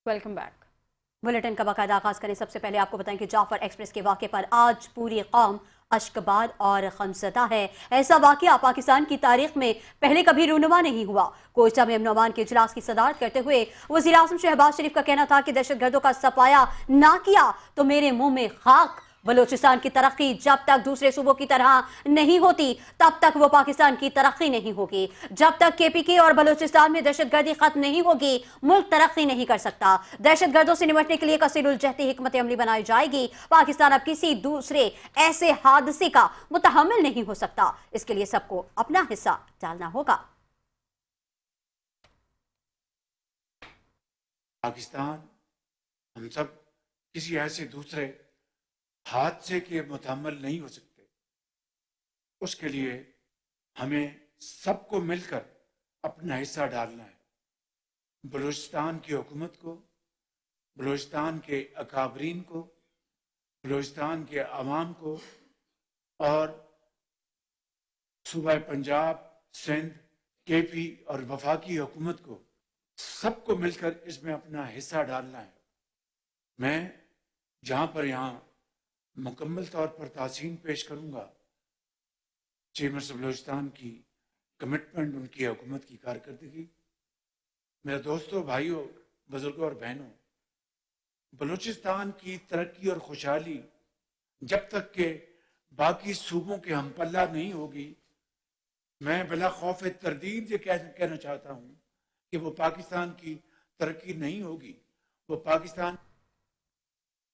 Welcome back. Bulletin का बाकायदा आगाज करें। सबसे पहले आपको बताएं कि जाफर एक्सप्रेस के वाक़े पर आज पूरी कौम अश्कबार और गमज़दा है। ऐसा वाक़या पाकिस्तान की तारीख में पहले कभी रूनुमा नहीं हुआ। कोयटा में अमन अमान के इजलास की सदारत करते हुए वज़ीर आज़म शहबाज शरीफ का कहना था कि दहशतगर्दों का सफाया ना किया तो मेरे मुंह में खाक। बलूचिस्तान की तरक्की जब तक दूसरे सूबों की तरह नहीं होती तब तक वो पाकिस्तान की तरक्की नहीं होगी। जब तक केपीके और बलूचिस्तान में दहशतगर्दी खत्म नहीं होगी मुल्क तरक्की नहीं कर सकता। दहशतगर्दों से निपटने के लिए कसीरुल जहती हिकमत अमली बनाई जाएगी। पाकिस्तान अब किसी दूसरे ऐसे हादसे का मुतहम्मिल नहीं हो सकता। इसके लिए सबको अपना हिस्सा डालना होगा। पाकिस्तान हम सब किसी ऐसे दूसरे हादसे के मुतहम्मिल नहीं हो सकते। उसके लिए हमें सबको मिलकर अपना हिस्सा डालना है। बलूचिस्तान की हुकूमत को, बलूचिस्तान के अकाबरीन को, बलूचिस्तान के अवाम को और सूबा पंजाब, सिंध, केपी और वफाकी हुकूमत को सबको मिलकर इसमें अपना हिस्सा डालना है। मैं यहाँ मुकम्मल तौर पर तासीन पेश करूंगा चीफ मिनिस्टर बलूचिस्तान की कमिटमेंट, उनकी हुकूमत की कारकर्दगी। मेरे दोस्तों, भाइयों, बुजुर्गों और बहनों, बलूचिस्तान की तरक्की और खुशहाली जब तक के बाकी सूबों के हम पल्ला नहीं होगी, मैं बिला खौफ तरदीद ये कहना चाहता हूं कि वो पाकिस्तान की तरक्की नहीं होगी। वो पाकिस्तान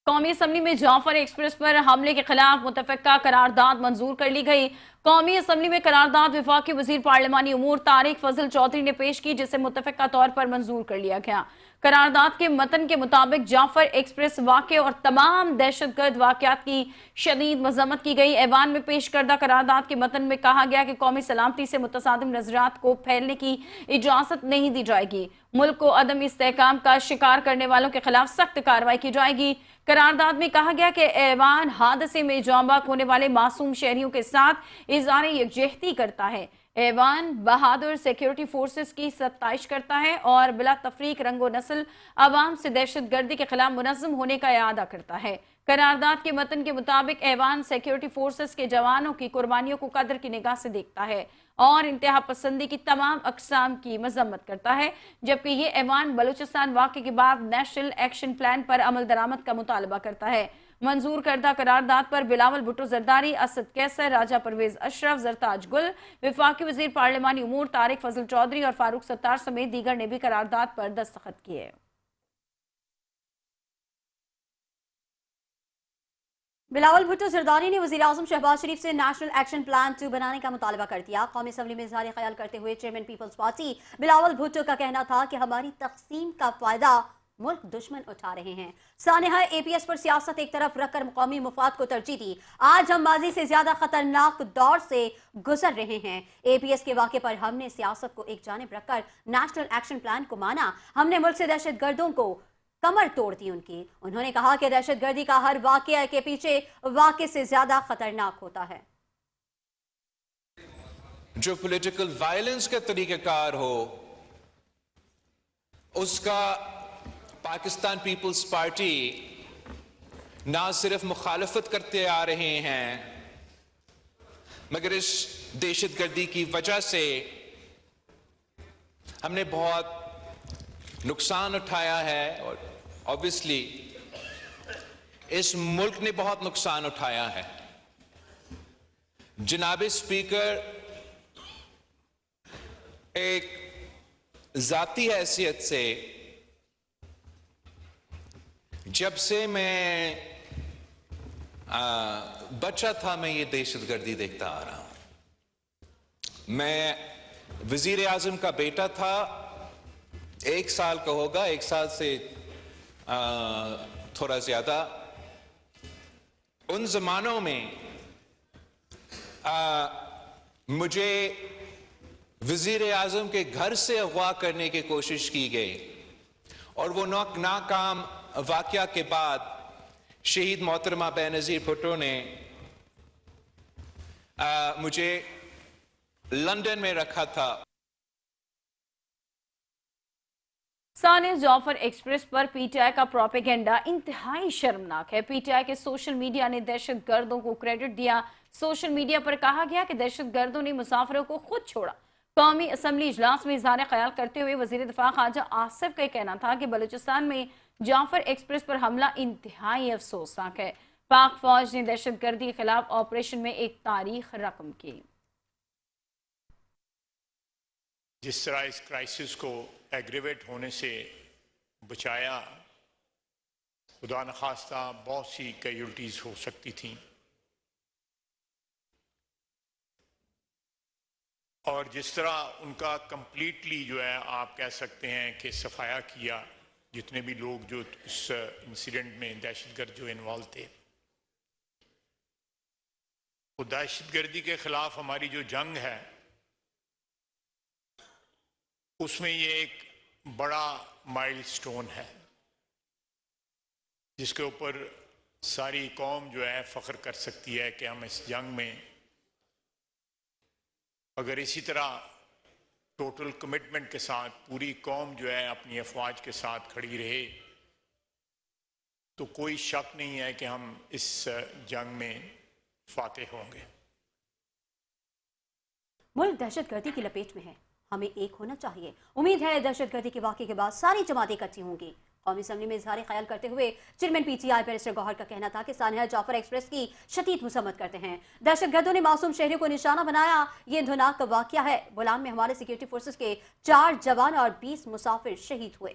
कौमी असम्बली में जाफर एक्सप्रेस पर हमले के खिलाफ मुतफ़क्का करारदाद मंजूर कर ली गई। कौमी असम्बली में करारदाद वफाकी वजीर पार्लिमानी उमूर तारिक फजल चौधरी ने पेश की, जिसे मुतफ़क्का तौर पर मंजूर कर लिया गया। करारदाद के मतन के मुताबिक जाफर एक्सप्रेस वाक़े और तमाम दहशतगर्द वाक़यात की शदीद मज़म्मत की गई। ऐवान में पेश करदा करारदाद के मतन में कहा गया कि कौमी सलामती से मुतसादिम नजरियात को फैलने की इजाज़त नहीं दी जाएगी। मुल्क को अदम इस्तेहकाम का शिकार करने वालों के खिलाफ सख्त कार्रवाई की जाएगी। करारदाद में कहा गया कि ऐवान हादसे में जान बाक होने वाले मासूम शहरियों के साथ इज़हार यकजहती करता है। ऐवान बहादुर सिक्योरिटी फोर्सेस की सत्ताइश करता है और बिला तफरीक रंगो नस्ल अवाम से दहशत गर्दी के खिलाफ मुनज़्ज़म होने का इरादा करता है। करारदाद के मतन के मुताबिक ऐवान सिक्योरिटी फोर्सेस के जवानों की कुर्बानियों को कदर की निगाह से देखता है और इंतहा पसंदी की तमाम अक़साम की मजम्मत करता है। जबकि ये ऐवान बलूचिस्तान वाक़े के बाद नेशनल एक्शन प्लान पर अमल दरामद का मुतालबा करता है। मंजूर करदा करारदाद पर बिलावल भुट्टो जरदारी, असद कैसर, राजा परवेज अशरफ, जरताज गुल, वफाकी वजीर पार्लिमानी उमूर तारिक फजल चौधरी और फारूक सत्तार समेत दीगर ने भी करारदाद पर दस्तखत किए। बिलावल भुट्टो जरदारी ने वज़ीर आज़म शहबाज शरीफ से नेशनल एक्शन प्लान 2 बनाने का मुतालबा कर दिया। कौमी असम्बली में इज़हार ख्याल करते हुए चेयरमैन पीपल्स पार्टी बिलावल भुट्टो का कहना था कि हमारी तकसीम का फायदा मुल्क दुश्मन उठा रहे हैं। सानेहा एपीएस पर सियासत एक तरफ रखकर कौमी मुफाद को तरजीह दी। आज हम माजी से ज्यादा खतरनाक दौर से गुजर रहे हैं। एपीएस के वाक़े पर हमने सियासत को एक जानिब रखकर नेशनल एक्शन प्लान को माना। हमने मुल्क से दहशतगर्दों को कमर तोड़ दी उनकी। उन्होंने कहा कि दहशतगर्दी का हर वाक़या के पीछे वाक़े से ज्यादा खतरनाक होता है। जो पॉलिटिकल वायलेंस का तरीक़ाकार हो, उसका पाकिस्तान पीपल्स पार्टी ना सिर्फ मुखालफत करते आ रहे हैं, मगर इस दहशतगर्दी की वजह से हमने बहुत नुकसान उठाया है और ऑब्वियसली इस मुल्क ने बहुत नुकसान उठाया है। जनाब स्पीकर, एक जाती हैसियत से जब से मैं बच्चा था, मैं ये दहशतगर्दी देखता आ रहा हूं। मैं वजीर आजम का बेटा था, 1 साल का होगा, 1 साल से थोड़ा ज्यादा। उन जमानों में मुझे वजीर आजम के घर से अगवा करने की कोशिश की गई और वो नाकाम वाकया के बाद शहीद मोहतरमा बेनज़ीर भुट्टो ने मुझे लंदन में रखा था। सानिया जाफर एक्सप्रेस पर पीटीआई का प्रोपेगेंडा इंतहाई शर्मनाक है। पीटीआई के सोशल मीडिया ने दहशत गर्दों को क्रेडिट दिया। सोशल मीडिया पर कहा गया कि दहशत गर्दों ने मुसाफिरों को खुद छोड़ा। कौमी असम्बली इजलास में इजहार ख्याल करते हुए वजीर दिफा ख्वाजा आसिफ का कहना था कि बलूचिस्तान में जाफर एक्सप्रेस पर हमला इंतहाई अफसोसनाक है। पाक फौज ने दहशत गर्दी के खिलाफ ऑपरेशन में एक तारीख रकम की। जिस तरह इस क्राइसिस को एग्रीवेट होने से बचाया, खुदा न खास्ता बहुत सी कैजुअल्टीज हो सकती थी, और जिस तरह उनका कंप्लीटली जो है आप कह सकते हैं कि सफाया किया, जितने भी लोग जो इस इंसिडेंट में दहशतगर्द जो इन्वॉल्व थे। वो दहशतगर्दी के खिलाफ हमारी जो जंग है उसमें ये एक बड़ा माइलस्टोन है जिसके ऊपर सारी कौम जो है फख्र कर सकती है कि हम इस जंग में अगर इसी तरह टोटल कमिटमेंट के साथ पूरी कौम जो है अपनी अफवाज के साथ खड़ी रहे तो कोई शक नहीं है कि हम इस जंग में फातेह होंगे। मुल्क दहशतगर्दी की लपेट में है, हमें एक होना चाहिए। उम्मीद है दहशतगर्दी के वाक़े के बाद सारी जमातें इकट्ठी होंगी। कौमी असम्बली में इजहार ख्याल करते हुए चेयरमैन पीटीआई बैरिस्टर गौहर का कहना था कि सानिया जाफर एक्सप्रेस की शदीद मुसम्मत करते हैं। दहशतगर्दों ने मासूम शहरियों को निशाना बनाया, ये धुनाक वाक़या है। बोलान में हमारे सिक्योरिटी फोर्सेस के 4 जवान और 20 मुसाफिर शहीद हुए।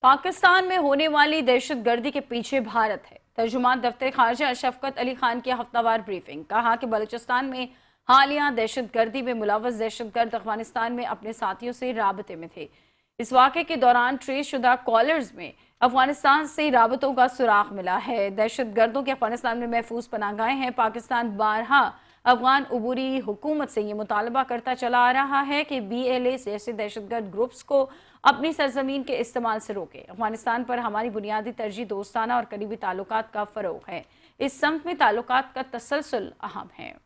पाकिस्तान में होने वाली दहशतगर्दी के पीछे भारत है। तर्जुमान दफ्तर खारजा शफकत अली खान की हफ्तावार ब्रीफिंग। कहा कि बलूचिस्तान में हालिया दहशतगर्दी में मुलव्वस दहशतगर्द अफगानिस्तान में अपने साथियों से राबते में थे। इस वाक़े के दौरान ट्रेस शुदा कॉलर्स में अफगानिस्तान से राबतों का सुराग मिला है। दहशतगर्दों के अफगानिस्तान में महफूज पनाहगाहें हैं। पाकिस्तान बारहा अफगान उबूरी हुकूमत से ये मुतालबा करता चला आ रहा है कि BLA जैसे दहशतगर्द ग्रुप्स को अपनी सरजमीन के इस्तेमाल से रोके। अफगानिस्तान पर हमारी बुनियादी तरजीह दोस्ताना और करीबी ताल्लुकात का फ़रोग है। इस समत में ताल्लुकात का तसलसल अहम है।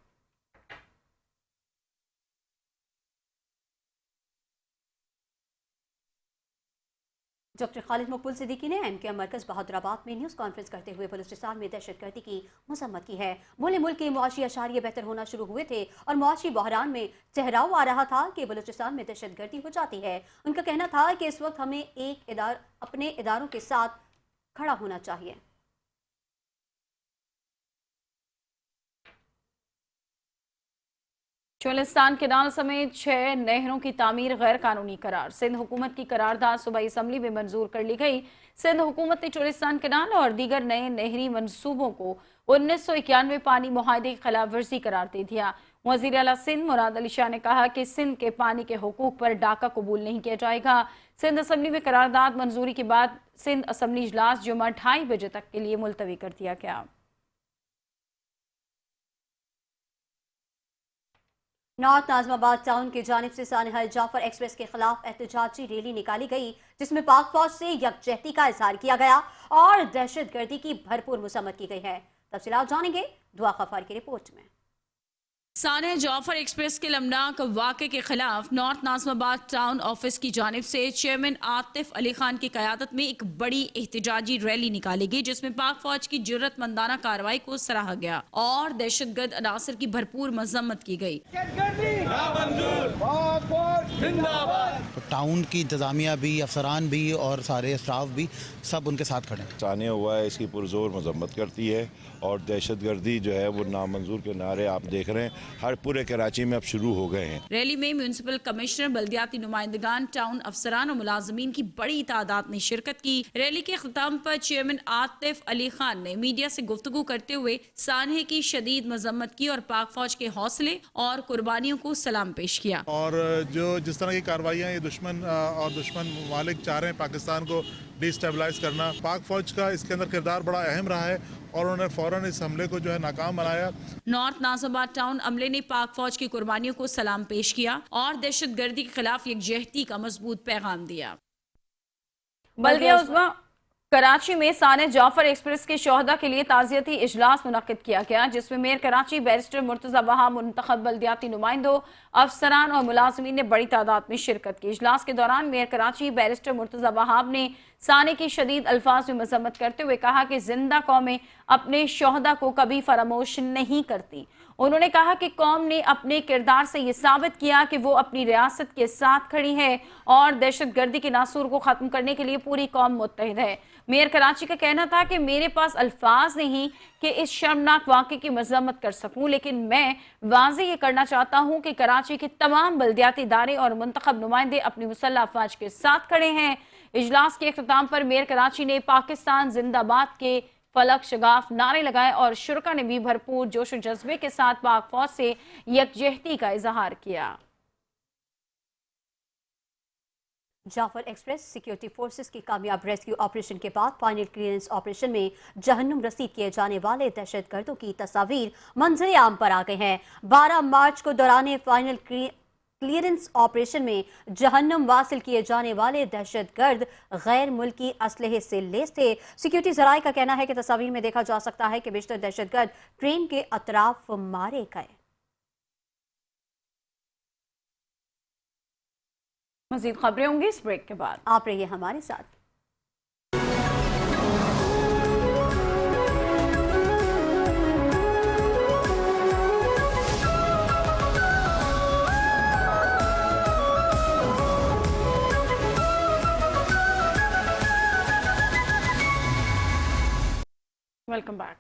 डॉक्टर खालिद मकबूल सिद्दीकी ने MKM मरकज़ बहादुराबाद में न्यूज़ कॉन्फ्रेंस करते हुए बलूचिस्तान में दहशतगर्दी की मजम्मत की है। बोले मुल्क के मुआशी अशारिये बेहतर होना शुरू हुए थे और मुआशी बहरान में ठहराव आ रहा था कि बलूचिस्तान में दहशतगर्दी हो जाती है। उनका कहना था कि इस वक्त हमें अपने इदारों के साथ खड़ा होना चाहिए। चोलिस्तान केनाल समेत 6 नहरों की तामीर गैर कानूनी करार। सिंध हुकूमत की करारदाद सूबाई असम्बली में मंजूर कर ली गई। सिंध हुकूमत ने चोलिस्तान केनाल और दीगर नए नहरी मंसूबों को 1991 पानी मुआहदे की खिलाफ वर्जी करार दे दिया। वज़ीर आला सिंध मुराद अली शाह ने कहा कि सिंध के पानी के हुकूक पर डाका कबूल नहीं किया जाएगा। सिंध असम्बली में करारदाद मंजूरी के बाद सिंध असम्बली इजलास जुमा 2:30 बजे तक के लिए मुलतवी कर दिया गया। नॉर्थ नाज़िमाबाद टाउन की जानिब से सानिया जाफर एक्सप्रेस के खिलाफ एहतजाजी रैली निकाली गई जिसमें पाक फौज से यकजहती का इजहार किया गया और दहशतगर्दी की भरपूर मुसम्मत की गई है। तफसीलात जानेंगे दुआ गफ्फार की रिपोर्ट में। सानिया जाफर एक्सप्रेस के लमनाक वाक़े के खिलाफ नॉर्थ नाज़िमाबाद टाउन ऑफिस की जानिब से चेयरमैन आतिफ अली खान की क़यादत में एक बड़ी एहतजाजी रैली निकाली गई जिसमें पाक फौज की जुर्रतमंदाना कार्रवाई को सराहा गया और दहशतगर्द अनासर की भरपूर मजम्मत की गई। टाउन की इंतज़ामिया भी, अफसरान भी और सारे स्टाफ भी सब उनके साथ खड़े हैं। सानिया हुआ है इसकी पुरजोर मजम्मत करती है और दहशतगर्दी जो है वो नामंजूर के नारे आप देख रहे हैं हर पूरे कराची में अब शुरू हो गए हैं। रैली में म्यूनिसिपल कमिश्नर, बल्दियाती नुमाइंदगान, टाउन अफसरान और मुलाजमीन की बड़ी तादाद ने शिरकत की। रैली के खिताम पर चेयरमैन आतिफ अली खान ने मीडिया से गुफ्तगू करते हुए सानिया की शदीद मजम्मत की और पाक फौज के हौसले और कुर्बानियों को सलाम पेश किया। और जो जिस तरह की कार्रवाइयाँ ये दुश्मन और दुश्मन ममालिक चाह रहे हैं पाकिस्तान को डिस्टेबलाइज करना, पाक फौज का इसके अंदर किरदार बड़ा अहम रहा है और उन्होंने फौरन इस हमले को जो है नाकाम बनाया। नॉर्थ नाज़िमाबाद टाउन अमले ने पाक फौज की कुर्बानियों को सलाम पेश किया और दहशतगर्दी के खिलाफ यकजहती का मजबूत पैगाम दिया। बल्दिया उज़्मा कराची में साने जाफर एक्सप्रेस के शोहदा के लिए ताज़ियती इजलास मुनक्किद किया गया, जिसमें मेयर कराची बैरिस्टर मुर्तज़ा वहाब, मुंतखब बल्दियाती नुमाइंदों, अफसरान और मुलाजमीन ने बड़ी तादाद में शिरकत की। इजलास के दौरान मेयर कराची बैरिस्टर मुर्तज़ा वहाब ने साने की शदीद अल्फाज में मजम्मत करते हुए कहा कि जिंदा कौमें अपने शोहदा को कभी फरामोश नहीं करती। उन्होंने कहा कि कौम ने अपने किरदार से ये साबित किया कि वो अपनी रियासत के साथ खड़ी है और दहशतगर्दी के नासूर को ख़त्म करने के लिए पूरी कौम मुत्तहिद है। मेयर कराची का कहना था कि मेरे पास अल्फाज नहीं कि इस शर्मनाक वाक़े की मजम्मत कर सकूं, लेकिन मैं वाज़ेह ये करना चाहता हूं कि कराची के तमाम बल्दियाती इदारे और मुंतखब नुमाइंदे अपनी मुसल्लह अफवाज के साथ खड़े हैं। इजलास के अख्ताम पर मेयर कराची ने पाकिस्तान जिंदाबाद के फलक शगाफ नारे लगाए और शुरका ने भी भरपूर जोश और जज्बे के साथ पाक फौज से यकजहती का इजहार किया। जाफर एक्सप्रेस सिक्योरिटी फोर्सेस की कामयाब रेस्क्यू ऑपरेशन के बाद फाइनल क्लियरेंस ऑपरेशन में जहन्नुम रसीद किए जाने वाले दहशतगर्दों की तस्वीर मंजर आम पर आ गए हैं। 12 मार्च को दौरान फाइनल क्लियरेंस ऑपरेशन में जहन्नुम वासिल किए जाने वाले दहशतगर्द गैर मुल्की असलहे से लैस थे। सिक्योरिटी जराये का कहना है कि तस्वीर में देखा जा सकता है कि बेशतर दहशतगर्द ट्रेन के अतराफ मारे गए। मजीद खबरें होंगी इस ब्रेक के बाद, आप रहिए हमारे साथ। Welcome back.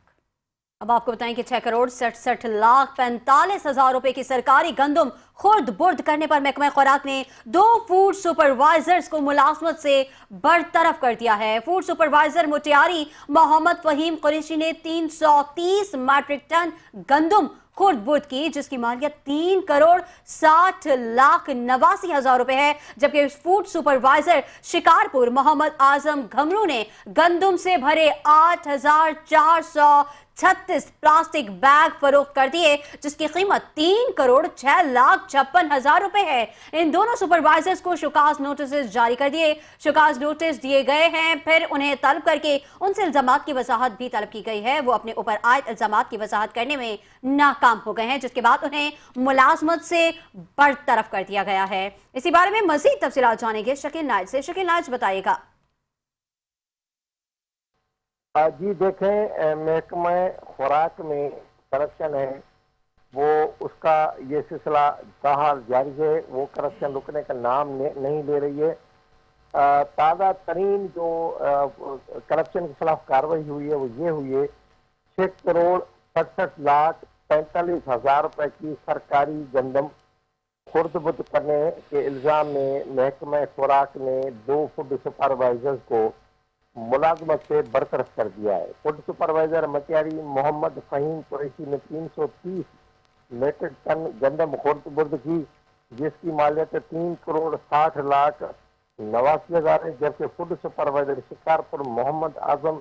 अब आपको बताएं कि 6,67,45,000 रुपए की सरकारी गंदम खुर्द बुर्द करने पर महकमा खुराक ने 2 फूड सुपरवाइजर्स को मुलाजमत से बरतरफ कर दिया है। फूड सुपरवाइजर मुटियारी मोहम्मद फहीम कुरैशी ने 330 मैट्रिक टन गंदम खुर्द बुर्द की, जिसकी मालियत 3,60,89,000 रुपए है, जबकि फूड सुपरवाइजर शिकारपुर मोहम्मद आजम घमरू ने गंदम से भरे 8,436 प्लास्टिक बैग फरोख्त कर दिए, जिसकी कीमत 3,06,56,000 रुपए है। इन दोनों सुपरवाइजर्स को शुकाज नोटिस जारी कर दिए। शुकाज नोटिस दिए गए हैं, फिर उन्हें तलब करके उनसे इल्जामात की वजाहत भी तलब की गई है। वो अपने ऊपर आयद इल्जामात की वजाहत करने में नाकाम हो गए हैं, जिसके बाद उन्हें मुलाजमत से बरतरफ कर दिया गया है। इसी बारे में मजीद तफसीलात जानेंगे शकील नाइज से। शकील नाइज, बताइएगा। जी देखें, महकमा खुराक में करप्शन है, वो उसका ये सिलसिला बहाल जारी है। वो करप्शन रुकने का नाम नहीं ले रही है। ताज़ा तरीन जो करप्शन के खिलाफ कार्रवाई हुई है वो ये हुई है 6,67,45,000 रुपए की सरकारी गंदम खुर्द बुर्द करने के इल्ज़ाम में महकमा खुराक ने 2 फूड सुपरवाइजर्स को मुलाजमत से बरतरफ कर दिया है। फूड सुपरवाइजर मटियारी मोहम्मद फहीम कुरैशी ने 330 मीट्रिक टन गंदम खुर्द बुर्द की, जिसकी मालियत 3,60,89,000 है, जबकि फूड सुपरवाइजर शिकारपुर मोहम्मद आजम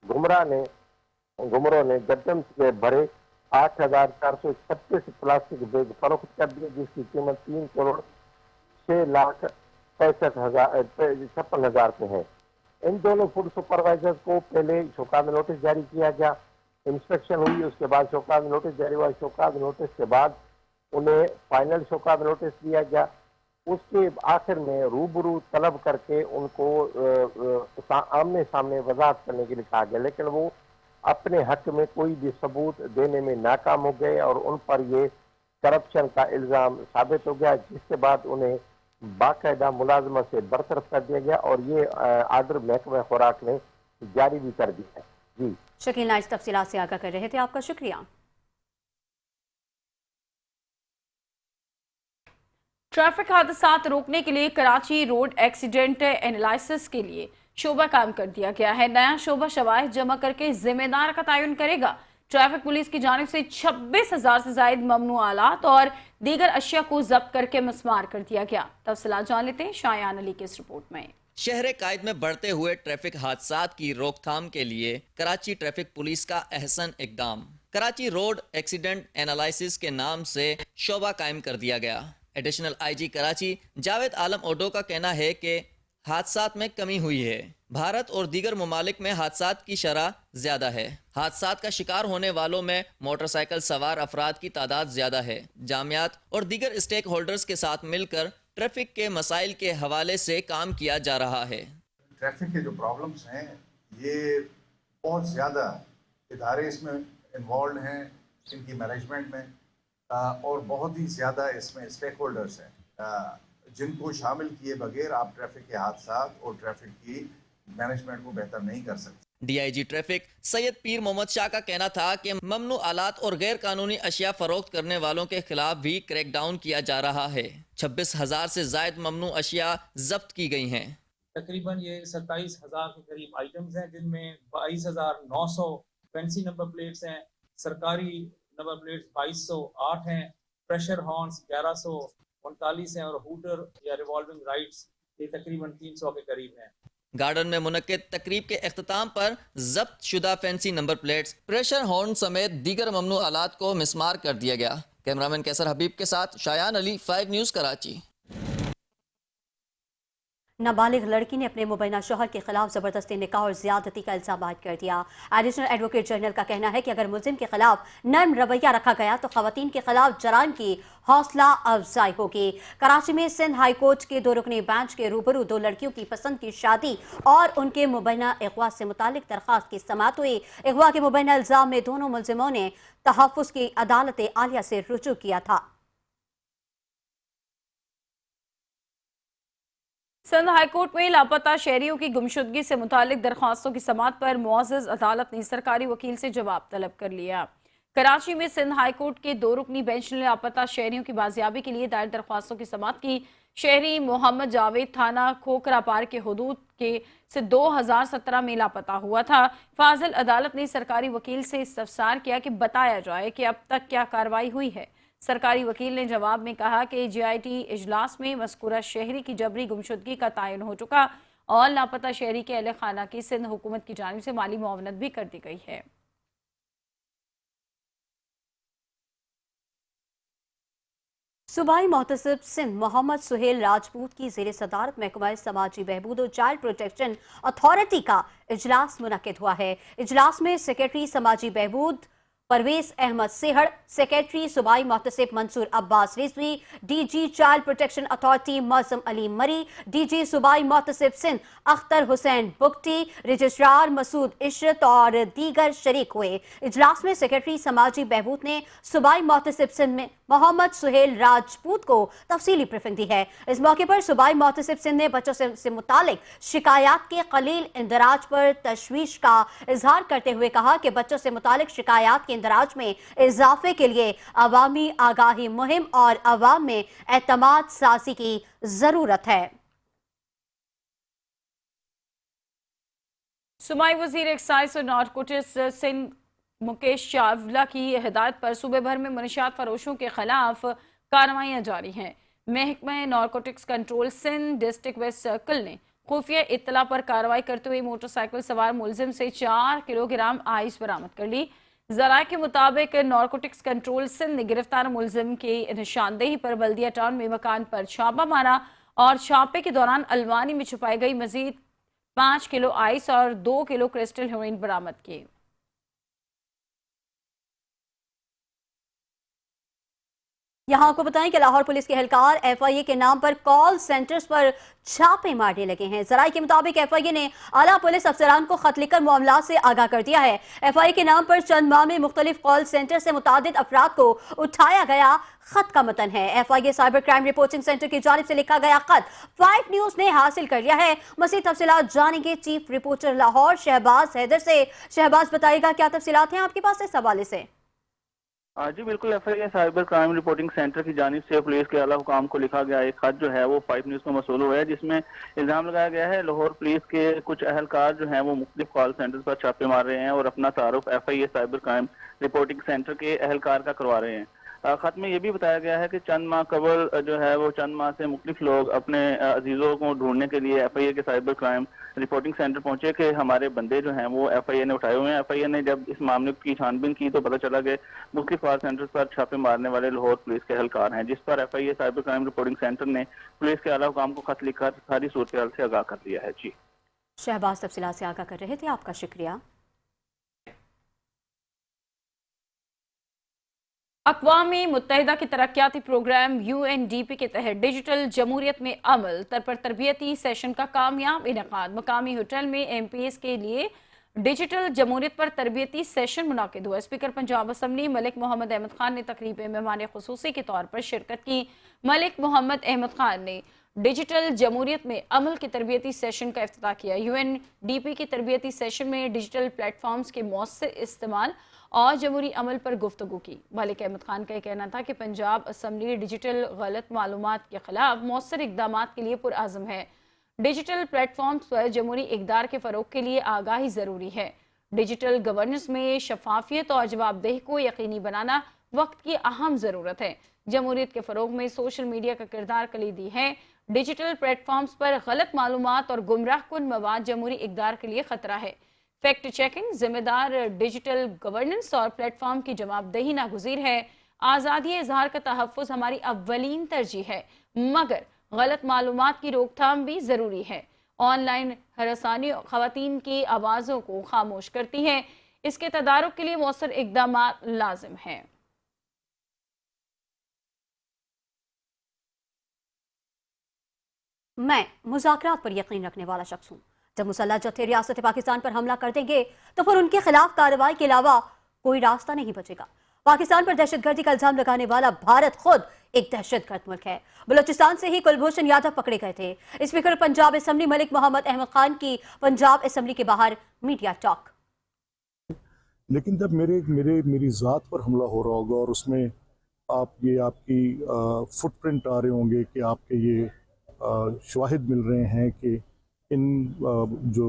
घुमरों ने गंदम से भरे 8,436 प्लास्टिक बैग फरोख्त कर दिए, जिसकी कीमत 3,06,56,000 पे है। इन दोनों फूड सुपरवाइजर्स को पहले शोकाज नोटिस जारी किया गया, इंस्पेक्शन हुई, उसके बाद शोकाज नोटिस जारी हुआ। शोकाज नोटिस के बाद उन्हें फाइनल शोकाज नोटिस दिया गया। उसके आखिर में रूबरू तलब करके उनको आमने सामने वजाहत करने के लिए कहा गया, लेकिन वो अपने हक में कोई भी सबूत देने में नाकाम हो गए और उन पर ये करप्शन का इल्ज़ाम साबित हो गया, जिसके बाद उन्हें बाकायदा मुलाजमत से बरतरफ कर दिया गया और ये आर्डर महकमा खुराक ने जारी भी कर दिया है। जी शकील नाइज तफसीलात से आगाह कर रहे थे, आपका शुक्रिया। ट्रैफिक हादसात रोकने के लिए कराची रोड एक्सीडेंट एनालिसिस के लिए शोबा काम कर दिया गया है। नया शोबा शवाहिद जमा करके जिम्मेदार का तयन करेगा। ट्रैफिक पुलिस की जानिब से 26,000 से जायद ममनू आलात और दीगर अशिया को जब्त करके मस्मार कर दिया गया। तफसीलात जान लेते हैं शायान अली की इस रिपोर्ट में। शहर कायद में बढ़ते हुए ट्रैफिक हादसात की रोकथाम के लिए कराची ट्रैफिक पुलिस का अहसन इकदाम। कराची रोड एक्सीडेंट एनालिसिस के नाम से शोबा कायम कर दिया गया। एडिशनल IG कराची जावेद आलम ओडो का कहना है कि हादसात में कमी हुई है, भारत और दीगर ममालिक में हादसात की शरह ज्यादा है। हादसात का शिकार होने वालों में मोटरसाइकिल सवार अफराद की तादाद ज्यादा है। जामियात और दीगर स्टेक होल्डर्स के साथ मिलकर ट्रैफिक के मसाइल के हवाले से काम किया जा रहा है। ट्रैफिक के जो प्रॉब्लम्स हैं ये बहुत ज़्यादा इदारे इसमें इन्वॉल्व हैं इनकी मैनेजमेंट में, और बहुत ही ज़्यादा इसमें स्टेक होल्डर्स हैं जिनको शामिल किए बगैर आप ट्रैफिक के हादसात और ट्रैफिक की मैनेजमेंट को बेहतर नहीं कर सकते। डीआईजी ट्रैफिक सैयद पीर मोहम्मद शाह का कहना था कि ममनू आलात और गैर कानूनी अशिया फरोख्त करने वालों के खिलाफ भी क्रैकडाउन किया जा रहा है। 26,000 से जायद ममनू अशिया जब्त की गई हैं। तकरीबन ये 27,000 के करीब आइटम्स हैं, जिनमें 22,900 फैंसी नंबर प्लेट्स हैं, सरकारी नंबर प्लेट्स 2208 हैं, प्रेशर हॉर्न्स 1139 हैं और हूटर या रिवॉल्विंग राइट्स ये तकरीबन 300 के करीब हैं। गार्डन में मुनक्किद तकरीब के इख्तिताम पर जब्त शुदा fancy number plates, pressure horn समेत दीगर ममनू आलात को मिसमार कर दिया गया। कैमरामैन कैसर हबीब के साथ शायान अली, 5 न्यूज़ कराची। नाबालिग लड़की ने अपने मुबैना शौहर के खिलाफ जबरदस्ती निकाह और ज्यादती का इल्जाम कर दिया। एडिशनल एडवोकेट जनरल का कहना है कि अगर मुलजिम के खिलाफ नर्म रवैया रखा गया तो खवातीन के खिलाफ जराइम की हौसला अफजाई होगी। कराची में सिंध हाई कोर्ट के 2 रुकनी बेंच के रूबरू 2 लड़कियों की पसंद की शादी और उनके मुबैना अगवा से मुतालिक दरखास्त की समाअत हुई। अगवा के मुबैना इल्जाम में दोनों मुलजिमों ने तहफ्फुज की अदालत आलिया से रुजू किया था। सिंध हाईकोर्ट में लापता शहरियों की गुमशुदगी से मुतालिक दरख्वास्तों की समाअत पर मुअज़्ज़ज़ अदालत ने सरकारी वकील से जवाब तलब कर लिया। कराची में सिंध हाईकोर्ट के 2 रुकनी बेंच ने लापता शहरियों की बाजियाबी के लिए दायर दरख्वास्तों की समाअत की। शहरी मोहम्मद जावेद थाना खोकरा पार के हुदूद के से 2017 में लापता हुआ था। फाजिल अदालत ने सरकारी वकील से इस्तफसार किया कि बताया जाए कि अब तक क्या कार्रवाई हुई है। सरकारी वकील ने जवाब में कहा कि जीआईटी इजलास में मज़कूरा शहरी की जबरी गुमशुदगी का तयन हो चुका और लापता शहरी के अहले खाना की सिंध हुकूमत की जानिब से माली मुआवनत भी कर दी गई है। सूबाई मोहतसिब सिंध मोहम्मद सुहेल राजपूत की ज़ेर सदारत महकमा समाजी बहबूद और चाइल्ड प्रोटेक्शन अथॉरिटी का इजलास मुनक्किद हुआ है। इजलास में सेक्रेटरी समाजी बहबूद परवेज अहमद सेहड़, सेक्रेटरी सूबाई मोहतसिब Mansoor Abbas Rizvi, DG child protection authority Mausam Ali Mari, DG सूबाई मोहतसिब सिंध अख्तर हुसैन बुगटी, रजिस्ट्रार मसूद इशरत और दीगर शरीक हुए। इजलास में सेक्रेटरी समाजी बहबूद ने सूबाई मोहतसिब सिंध में मोहम्मद सुहेल राजपूत को तफसीली ब्रीफिंग दी है। इस मौके पर सूबाई मोहतसिब सिंध ने बच्चों से मुतालिक शिकायत के कलील इंदराज पर तशवीश का इजहार करते हुए कहा कि बच्चों से मुतालिक शिकायत के इंदराज में इजाफे के लिए अवामी आगाही मुहिम और अवाम में एतमाद साजी की जरूरत है। सूबाई वजीर एक्साइज और नारकोटिक्स सिंध मुकेश चावला की हिदायत पर सूबे भर में मनशियात फरोशों के खिलाफ कार्रवाइयां जारी हैं। महकमा narcotics control Sindh district west circle ने खुफिया इत्तला पर कार्रवाई करते हुए मोटरसाइकिल सवार मुलजिम से 4 किलोग्राम आइस बरामद कर ली। ज़राए के मुताबिक नारकोटिक्स कंट्रोल सिंध ने गिरफ्तार मुलजिम की निशानदेही पर बल्दिया टाउन में मकान पर छापा मारा और छापे के दौरान अलमारी में छुपाई गई मजीद 5 किलो आइस और 2 किलो क्रिस्टल हेरोइन बरामद किए। यहाँ आपको बताएं कि लाहौर पुलिस के एहलकार एफआईए के नाम पर कॉल सेंटर्स पर छापे मारने लगे हैं। जराये के मुताबिक एफआईए ने आला पुलिस अफसरान को खत लिखकर मामलात से आगाह कर दिया है। एफआईए के नाम पर चंद माह में मुख्तलिफ कॉल सेंटर से मुतादिद अफराद को उठाया गया खत का मतन है। FIA cyber crime reporting centre की जानिब से लिखा गया खत 5 न्यूज ने हासिल कर लिया है। मज़ीद तफसीलात जानेंगे चीफ रिपोर्टर लाहौर शहबाज हैदर से। शहबाज बताइएगा क्या तफसीलात हैं आपके पास इस हवाले से? जी बिल्कुल, FIA cyber crime reporting centre की जानिब से पुलिस के आला हुकाम को लिखा गया एक खत जो है वो 5 न्यूज़ में मसूल हुआ है, जिसमें इल्जाम लगाया गया है लाहौर पुलिस के कुछ अहलकार जो हैं वो मुख्तलिफ कॉल सेंटर्स पर छापे मार रहे हैं और अपना तारुफ FIA cyber crime reporting centre के अहलकार का करवा रहे हैं। खत में ये भी बताया गया है कि चंद माह कबल जो है वो चंद माह से मुख्तलिफ लोग अपने अजीज़ों को ढूंढने के लिए एफआईए के साइबर क्राइम रिपोर्टिंग सेंटर पहुंचे कि हमारे बंदे जो हैं वो एफआईए ने उठाए हुए हैं। एफआईए ने जब इस मामले की छानबीन की तो पता चला कि मुख्तलिफ कॉल सेंटर्स पर छापे मारने वाले लाहौर पुलिस के एहलकार हैं, जिस पर FIA cyber crime reporting centre ने पुलिस के आला हुकाम को खत लिखकर सारी सूरत हाल से आगाह कर दिया है। जी शहबाज तफसीलात से आगाह कर रहे थे, आपका शुक्रिया। अक़वाम मुत्तहिदा के तरक्याती प्रोग्राम UNDP के तहत डिजिटल जमहूरियत में अमल पर तरबियती सेशन का कामयाब इनेकाद। मकामी होटल में MPs के लिए डिजिटल जमहूरियत पर तरबियती सेशन मुनाकिद हुआ। स्पीकर पंजाब असम्बली मलिक मोहम्मद अहमद खान ने तकरीब में मेहमान खुसूसी के तौर पर शिरकत की। मलिक मोहम्मद अहमद खान ने डिजिटल जमहूरियत में अमल के तरबियती सेशन का इफ्तिताह किया। UNDP की तरबियती सेशन में डिजिटल प्लेटफॉर्म्स के मौसर इस्तेमाल और जमहूरी अमल पर गुफ्तगू की। मलिक अहमद खान का कहना था कि पंजाब असम्बली डिजिटल गलत मालूमात के खिलाफ मौसर इक़दामात के लिए पुरआज़म है। डिजिटल प्लेटफॉर्म्स पर जमहूरी इक़दार के फ़रोग़ के लिए आगाही ज़रूरी है। डिजिटल गवर्नेंस में शफाफियत और जवाबदेही को यकीनी बनाना वक्त की अहम ज़रूरत है। जमहूरियत के फ़रोग़ में सोशल मीडिया का किरदार कलीदी है। डिजिटल प्लेटफॉर्म्स पर गलत मालूमात और गुमराह कुन मवाद जमहूरी इक़दार के लिए ख़तरा है। फैक्ट चेकिंग, जिम्मेदार डिजिटल गवर्नेंस और प्लेटफॉर्म की जवाबदेही नागुज़ीर है। आज़ादी इज़हार का तहफ़्फ़ुज़ हमारी अव्वलीन तरजीह है, मगर गलत मालूमात की रोकथाम भी ज़रूरी है। ऑनलाइन हरासानी ख़वातीन की आवाज़ों को खामोश करती है। इसके तदारुक के लिए मौसर इक़दामात लाजिम हैं। मैं मुज़ाकरात पर यकीन रखने वाला शख्स हूँ। जब मुसल्लह जत्थे रियासत पाकिस्तान पर हमला कर देंगे तो फिर उनके खिलाफ कार्रवाई के अलावा कोई रास्ता नहीं बचेगा। पाकिस्तान पर दहशतगर्दी का इल्जाम लगाने वाला भारत खुद एक दहशतगर्द मुल्क है। बलूचिस्तान से ही कुलभूषण यादव पकड़े गए थे। स्पीकर पंजाब असम्बली मलिक मोहम्मद अहमद खान की पंजाब असम्बली के बाहर मीडिया टॉक। लेकिन जब मेरी ज़ात पर हमला हो रहा होगा और उसमें आपकी फुटप्रिंट आ रहे होंगे कि आपके ये शवाहिद मिल रहे हैं कि इन जो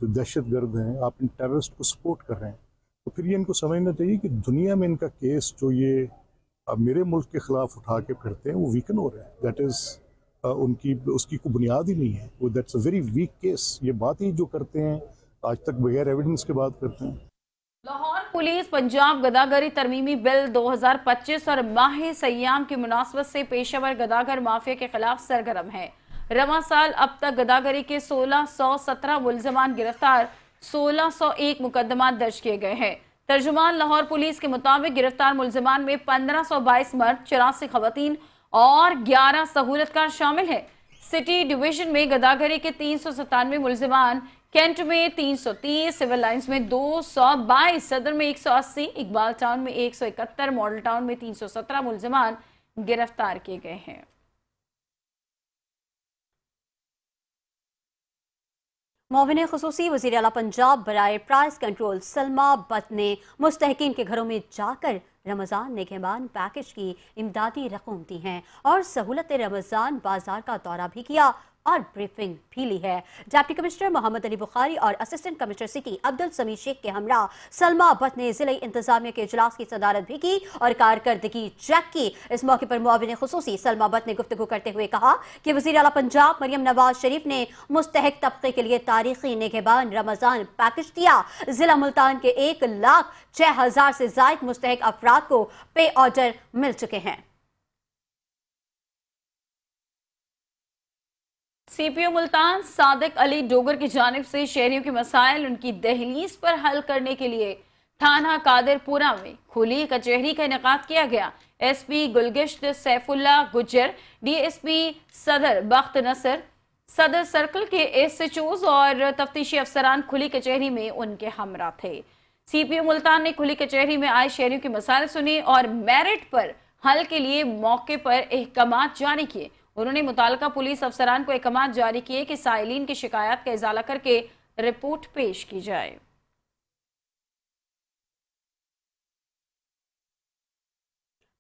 दहशतगर्द हैं, आप इन टेररिस्ट को सपोर्ट कर रहे हैं, तो फिर ये इनको समझना चाहिए कि दुनिया में इनका केस जो ये मेरे मुल्क के ख़िलाफ़ उठा के फिरते हैं वो वीकन हो रहा है। दैट इज़ उसकी कोई बुनियाद ही नहीं है। वो that's a very weak case. ये बात ही जो करते हैं आज तक बगैर एविडेंस के बात करते हैं। लाहौर पुलिस पंजाब गदागरी तरमीमी बिल 2025 और माह सयाम की मुनासबत से पेशेवर गदागर माफिया के खिलाफ सरगर्म है। रवां साल अब तक गदागरी के 1617 मुल्ज़मान गिरफ्तार, 1601 मुकदमा दर्ज किए गए हैं। तर्जुमान लाहौर पुलिस के मुताबिक गिरफ्तार मुल्ज़मान में 1522 मर्द, 84 खवातीन और 11 सहूलतकार शामिल है। सिटी डिवीजन में गदागरी के 397 मुल्ज़मान, कैंट में 330, सिविल लाइंस में 222, सदर में 180, इकबाल टाउन में 171, मॉडल टाउन में 317 मुल्ज़मान गिरफ्तार किए गए हैं। मोविन खुसूसी वज़ीर आला पंजाब बराए प्राइस कंट्रोल सलमा बट ने मुस्तहकीन के घरों में जाकर रमज़ान निगहबान पैकेज की इमदादी रकम दी हैं और सहूलत रमज़ान बाजार का दौरा भी किया और ब्रीफिंग भी ली है। डिप्टी कमिश्नर मोहम्मद अली बुखारी और assistant commissioner city Abdul Samir Sheikh के हमरा सलमा बट ने जिले इंतजामिया के इजलास की सदारत भी की और कारकर्दगी चेक की। इस मौके पर मुआविन खुसूसी सलमा बट ने गुफ्तगू करते हुए कहा कि वज़ीर आला पंजाब मरियम नवाज शरीफ ने मुस्तहक तबके के लिए तारीखी निगहबान रमज़ान पैकेज दिया। जिला मुल्तान के 1,06,000 से ज़ायद मुस्तहक अफराद को पे ऑर्डर मिल चुके हैं। CPO मुल्तान सादिक अली डोगर की जानिब से शहरियों के मसाइल उनकी दहलीज पर हल करने के लिए थाना कादिरपुरा में खुली कचहरी का इनेकाद किया गया। SP गुलगिश्त सैफुल्ला गुज्जर, DSP सदर बख्त नसर, सदर सर्कल के SHOs और तफ्तीशी अफसरान खुली कचहरी में उनके हमरा थे। CPO मुल्तान ने खुली कचहरी में आए शहरियों के मसाइल सुने और मेरिट पर हल के लिए मौके पर अहकामात जारी किए। उन्होंने मुताल्लिका पुलिस अफसरान को अहकामात जारी किए कि साइलिन की शिकायत का इजाला करके रिपोर्ट पेश की जाए।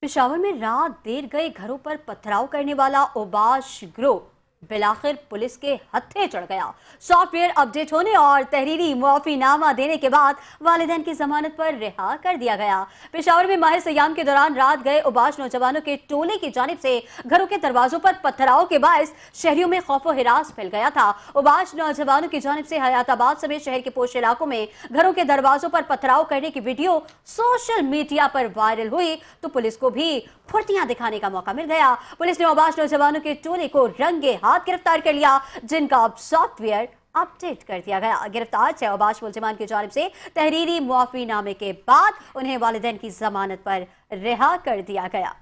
पेशावर में रात देर गए घरों पर पथराव करने वाला ओबाश ग्रोह बिलाखिर पुलिस के हत्थे चढ़ गया। सॉफ्टवेयर अपडेट होने और तहरीरी मुआफीनामा देने के बाद वालिदैन की जमानत पर रिहा कर दिया गया। पेशावर में माह सयाम के दौरान रात गए उबाश नौजवानों के टोले की जानिब से घरों के दरवाजों पर पथराव के बायस शहरियों में खौफो हिरास फैल गया था। उबाश नौजवानों की जानिब से हयाताबाद समेत शहर के पोश इलाकों में घरों के दरवाजों पर पथराव करने की वीडियो सोशल मीडिया पर वायरल हुई तो पुलिस को भी फुर्तियां दिखाने का मौका मिल गया। पुलिस ने उबाश नौजवानों के टोले को रंगे हाथ गिरफ्तार कर लिया, जिनका अब सॉफ्टवेयर अपडेट कर दिया गया। गिरफ्तार 6 अबाश मुलजिमान की जानिब से तहरीरी मुआफीनामे के बाद उन्हें वालिदैन की जमानत पर रिहा कर दिया गया।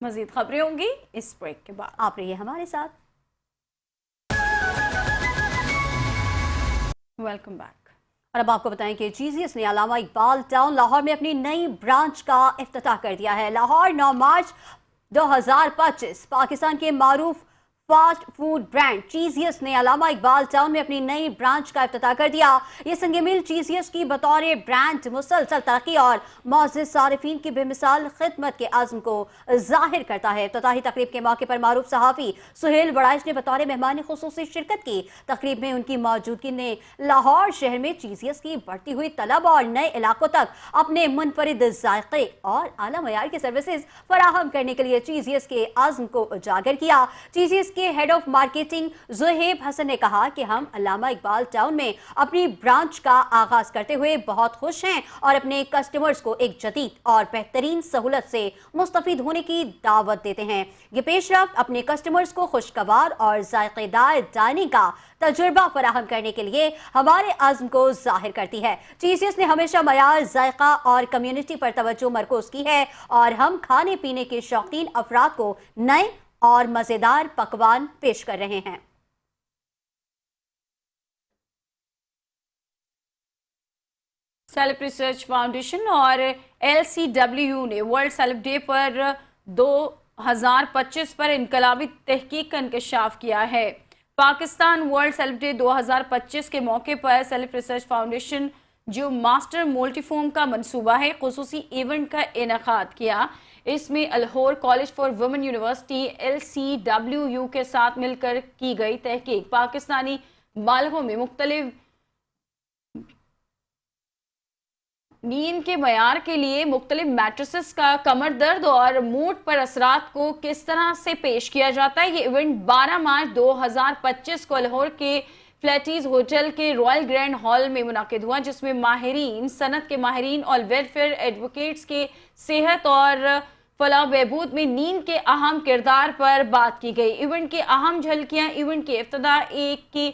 मजीद खबरें होंगी इस ब्रेक के बाद। आप रहिए हमारे साथ। Welcome back. और अब आपको बताएं कि जीजीएस ने अल्लामा इकबाल टाउन लाहौर में अपनी नई ब्रांच का इफ्तिताह कर दिया है। लाहौर 9 मार्च 2025 पाकिस्तान के मारूफ फास्ट फूड ब्रांड चीजियस ने अल्लामा इकबाल टाउन में अपनी नई ब्रांच का इफ्तिताह कर दिया। ये संग मिल चीजियस की बतौर ब्रांड मुसलसल तरक्की और मौजूद सारिफीन की बेमिसाल खिदमत के आज़म को जाहिर करता है। इफ्तिताही तकरीब के मौके पर मारूफ सहाफ़ी सुहेल बड़ाइश ने बतौर मेहमान खुसूसी शिरकत की। तकरीब में उनकी मौजूदगी ने लाहौर शहर में चीजियस की बढ़ती हुई तलब और नए इलाकों तक अपने मुनफरिद जायके और आला मयार की सर्विसेज फराहम करने के लिए चीजियस के आज़म को उजागर किया। चीजियस के head of marketing Zuhaib Hasan ने कहा कि हम अल्लामा इकबाल टाउन में अपनी ब्रांच का आगाज करते हुए बहुत खुश हैं और अपने कस्टमर्स को एक जदीद और बेहतरीन सहूलत से मुस्तफीद होने की दावत देते हैं। ये पेशरफ्त अपने कस्टमर्स को खुशगवार और जायकेदार डाइनिंग का तजुर्बा फराहम करने के लिए हमारे आज़म को जाहिर करती है। चीजियस ने हमेशा मयार, जायका और कम्युनिटी पर तवज्जो मरकूज की है और हम खाने पीने के शौकीन अफराद को नए और मजेदार पकवान पेश कर रहे हैं। सेलेब रिसर्च फाउंडेशन और LCW ने वर्ल्ड सेलेब डे पर 2025 पर इनकलाबी तहकीक का इंकशाफ किया है। पाकिस्तान वर्ल्ड सेलेब डे 2025 के मौके पर सेलेब रिसर्च फाउंडेशन जो मास्टर मल्टीफॉर्म का मंसूबा है खुसूसी इवेंट का इनेकाद किया। इसमें अल्होर college for women university LCWU के साथ मिलकर की गई तहकीक पाकिस्तानी बालगों में मुख्तलिफ नींद के मयार के लिए मुख्तलिफ मैट्रिसेस का कमर दर्द और मूड पर असरात को किस तरह से पेश किया जाता है। ये इवेंट 12 मार्च 2025 को लाहौर के फ्लैटीज होटल के रॉयल ग्रैंड हॉल में मुनाकिद हुआ, जिसमें माहिरीन सनत के माहिरीन और वेलफेयर एडवोकेट्स के सेहत और फलाह बहबूद में नींद के अहम किरदार पर बात की गई। इवेंट की अहम झलकियां इवेंट की इब्तिदा एक की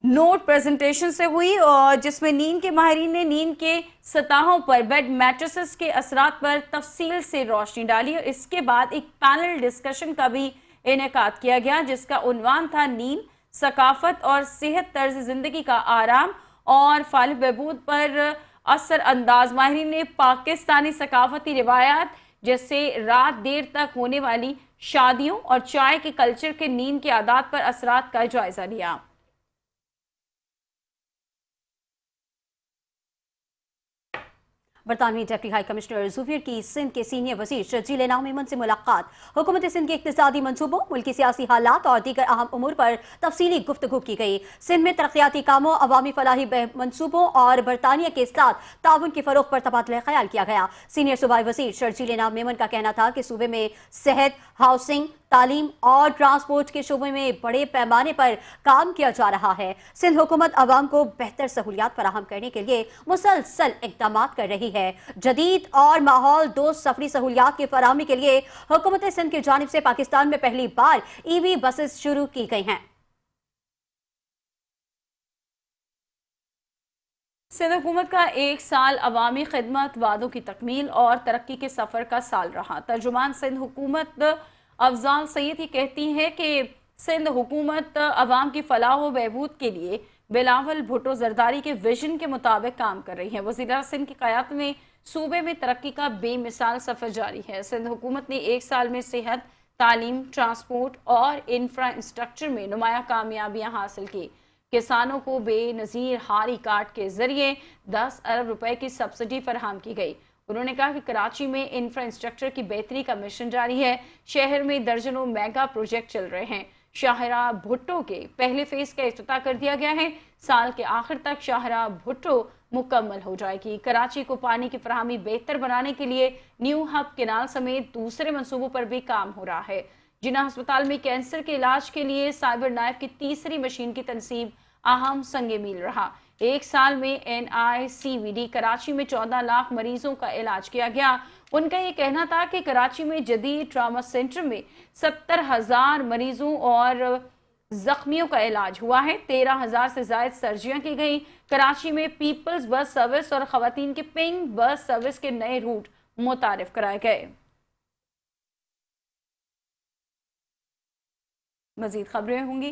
नोट प्रेजेंटेशन से हुई और जिसमें नींद के माहिरीन ने नींद के सतहों पर बेड मैट्रिसेस के असरात पर तफसील से रोशनी डाली। इसके बाद एक पैनल डिस्कशन का भी इनेकाद किया गया, जिसका उन्वान था नींद, सकाफत और सेहत तर्ज जिंदगी का आराम और फालिह बहबूद पर असर अंदाज। माहिरीन ने पाकिस्तानी सकाफती रिवायात जैसे रात देर तक होने वाली शादियों और चाय के कल्चर के नींद के आदात पर असरात का जायजा लिया। बरतानवी डिप्टी हाई कमिश्नर ज़ुफियर की सिंध के सीनियर वज़ीर शर्जील इनाम मेमन से मुलाकात। हुकूमत सिंध के इक़्तिसादी मंसूबों, मुल्की सियासी हालात और दीगर अहम उमूर पर तफसीली गुफ्तगू की गई। सिंध में तरक्याती कामों, अवामी फलाही मंसूबों और बरतानिया के साथ ताउन के फ़रोग़ पर तबादला ख्याल किया गया। सीनियर सूबाई वज़ीर शर्जील इनाम मेमन का कहना था कि सूबे में सेहत, हाउसिंग, तालीम और ट्रांसपोर्ट के शोबे में बड़े पैमाने पर काम किया जा रहा है। सिंध हुकूमत अवाम को बेहतर सहूलियात फराहम करने के लिए मुसलसल इक़दाम कर रही है। जदीद और माहौल दोस्त सफरी सहूलियात की फराहमी के लिए हुकूमत सिंध की जानिब से पाकिस्तान में पहली बार EV बसेस शुरू की गई हैं। सिंध हुकूमत का एक साल अवामी खिदमत, वादों की तकमील और तरक्की के सफ़र का साल रहा। तर्जुमान सिंध हुकूमत अफजाल सैयद ही कहती है कि सिंध हुकूमत अवाम की फलाह व बहबूद के लिए बिलावल भुट्टो जरदारी के विजन के मुताबिक काम कर रही है। वज़ीर सिंध की क़यादत में सूबे में तरक्की का बेमिसाल सफ़र जारी है। सिंध हुकूमत ने एक साल में सेहत, तालीम, ट्रांसपोर्ट और इंफ्रास्ट्रक्चर में नुमाया कामयाबियाँ हासिल की। किसानों को बेनज़ीर हारी कार्ड के जरिए 10 अरब रुपए की सब्सिडी फराहम की गई। उन्होंने कहा कि कराची में इंफ्रास्ट्रक्चर की बेहतरी का मिशन जारी है। शहर में दर्जनों मेगा प्रोजेक्ट चल रहे हैं। शाहरा भुट्टो के पहले फेज का इफ्तिताह कर दिया गया है। साल के आखिर तक शाहरा भुट्टो मुकम्मल हो जाएगी। कराची को पानी की फराहमी बेहतर बनाने के लिए न्यू हब केनाल समेत दूसरे मंसूबों पर भी काम हो रहा है। जिन्ना अस्पताल में कैंसर के इलाज के लिए साइबर नाइफ की तीसरी मशीन की तनसीब अहम संग मील रहा। एक साल में NICVD कराची में 14 लाख मरीजों का इलाज किया गया। उनका ये कहना था कि कराची में जदीद ट्रामा सेंटर में 70,000 मरीजों और जख्मियों का इलाज हुआ है। 13,000 से ज्यादा सर्जरियां की गई। कराची में पीपल्स बस सर्विस और खवातीन के पिंक बस सर्विस के नए रूट मुतारिफ कराए गए। मजीद खबरें होंगी,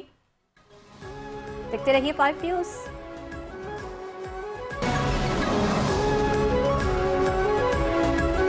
देखते रहिए 5 न्यूज़।